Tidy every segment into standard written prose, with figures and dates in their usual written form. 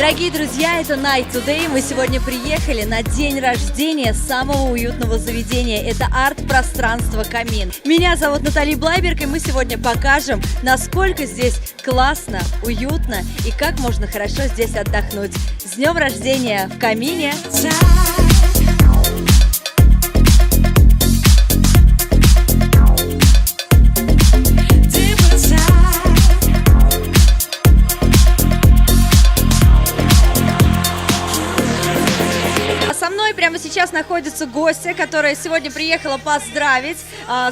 Дорогие друзья, это Night Today. Мы сегодня приехали на день рождения самого уютного заведения. Это арт-пространство «Камин». Меня зовут Наталья Блайберг, и мы сегодня покажем, насколько здесь классно, уютно и как можно хорошо здесь отдохнуть. С днем рождения в «Камине». Прямо сейчас находится гостья, которая сегодня приехала поздравить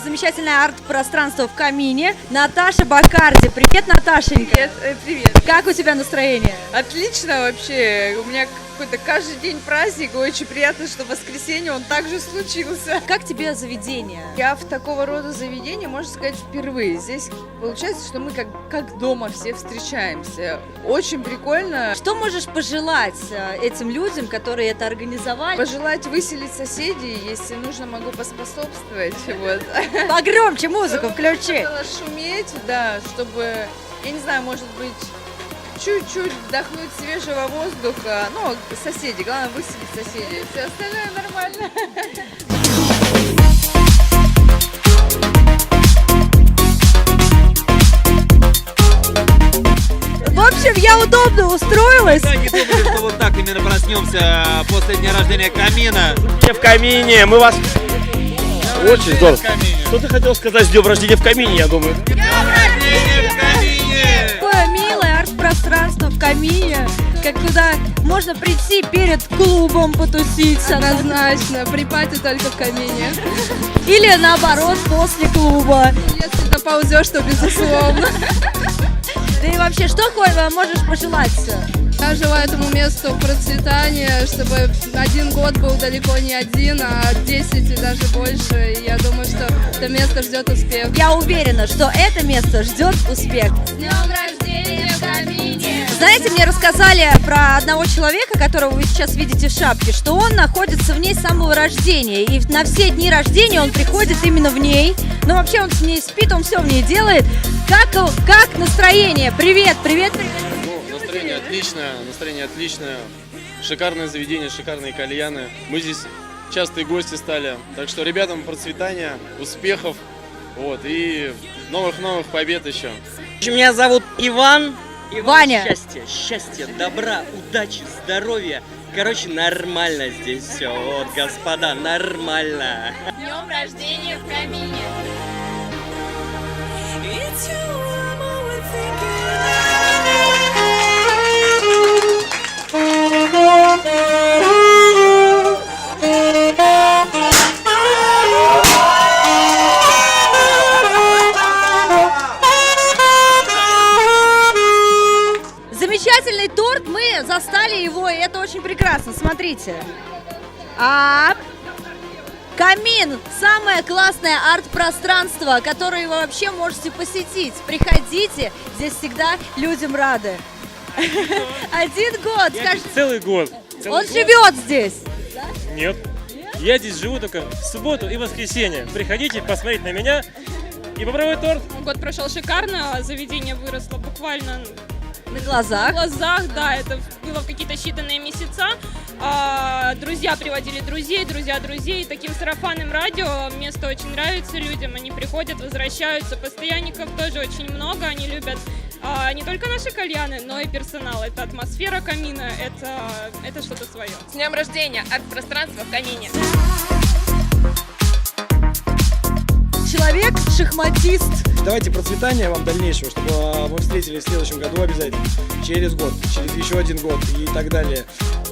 замечательное арт-пространство в «Камине». Наташа Бакарди. Привет, Наташенька. Привет, привет. Как у тебя настроение? Отлично вообще. У меня какой-то каждый день праздник. Очень приятно, что в воскресенье он также случился. Как тебе заведение? Я в такого рода заведении, можно сказать, впервые. Здесь получается, что мы как дома все встречаемся. Очень прикольно. Что можешь пожелать этим людям, которые это организовали? Пожелать выселить соседей, если нужно, могу поспособствовать. Вот. Погромче музыку включи. Шуметь, да, чтобы, я не знаю, может быть, чуть-чуть вдохнуть свежего воздуха. Ну, соседи, главное выселить соседей. Все остальное нормально. В общем, я удобно устроилась. Да, не думали, что вот так именно проснемся после дня рождения «Камина». В «Камине», мы вас... Очень здорово. Что ты хотел сказать с днем рождения в «Камине», я думаю? Днем рождения в «Камине». Такое милое арт-пространство в «Камине», как туда можно прийти перед клубом потусить. Однозначно, при пати только в «Камине». Или наоборот, после клуба. Если доползешь, то безусловно. Да и вообще, что можешь пожелать? Я желаю этому месту процветания, чтобы один год был далеко не один, а 10 и даже больше. И я думаю, что это место ждет успех. Я уверена, что это место ждет успех. С днем рождения в «Камине». Знаете, мне рассказали про одного человека, которого вы сейчас видите в шапке, что он находится в ней с самого рождения. И на все дни рождения он приходит именно в ней. Но вообще он с ней спит, он все в ней делает. Как настроение? Привет, привет, привет. Настроение отличное, шикарное заведение, шикарные кальяны. Мы здесь частые гости стали, так что ребятам процветания, успехов, вот, и новых побед еще. Меня зовут Иван. Ваня. Счастья, добра, удачи, здоровья. Короче, нормально здесь все, вот, господа, нормально. С днем рождения в «Камине». Замечательный торт, мы застали его, и это очень прекрасно. Смотрите. «Камин» – самое классное арт-пространство, которое вы вообще можете посетить. Приходите, здесь всегда людям рады. 1 год, скажите. Целый год. Он живет здесь. Нет. Я здесь живу только в субботу и воскресенье. Приходите посмотреть на меня и попробовать торт. Год прошел шикарно, заведение выросло буквально На глазах. да, это было в какие-то считанные месяца. Друзья приводили друзей, друзья друзей. Таким сарафанным радио место очень нравится людям. Они приходят, возвращаются. Постоянников тоже очень много. Они любят не только наши кальяны, но и персонал. Это атмосфера «Камина», это что-то свое. С днем рождения, арт-пространство в «Камине». Человек – шахматист. Давайте процветания вам дальнейшего, чтобы мы встретились в следующем году обязательно. Через год, через еще 1 год и так далее.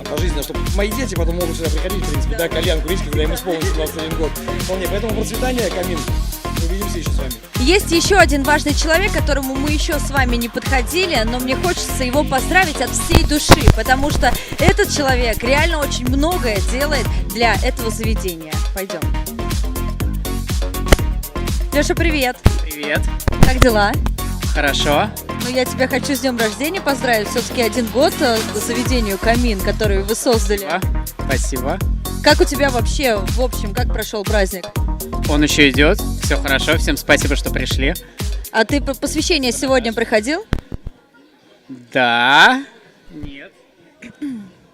Пожизненно, чтобы мои дети потом могут сюда приходить, в принципе, да, кальян курить, когда им исполнится 21 год. Вполне. Поэтому процветания, «Камин». Увидимся еще с вами. Есть еще один важный человек, к которому мы еще с вами не подходили, но мне хочется его поздравить от всей души, потому что этот человек реально очень многое делает для этого заведения. Пойдем. Леша, привет. Привет. Как дела? Хорошо. Ну, я тебя хочу с днем рождения поздравить. Все-таки 1 год заведению «Камин», который вы создали. Спасибо. Как у тебя вообще, в общем, как прошел праздник? Он еще идет. Все хорошо. Всем спасибо, что пришли. А ты посвящение сегодня проходил? Да. Нет.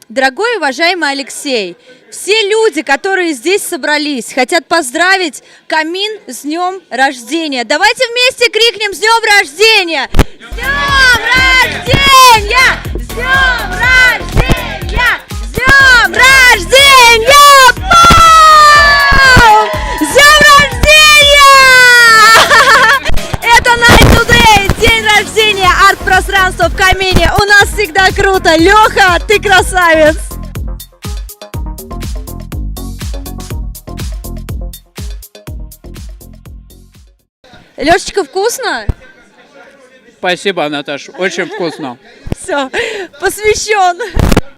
Дорогой и уважаемый Алексей, все люди, которые здесь собрались, хотят поздравить Камин с днем рождения. Давайте вместе крикнем «С днем рождения!» С днем рождения! С днем рождения! С днем рождения! Бум! С днем рождения! Это Night Today, день рождения, арт-пространство в Камине. У нас всегда круто. Леха, ты красавец! Лешечка, вкусно? Спасибо, Наташа, очень вкусно. Все, посвящен.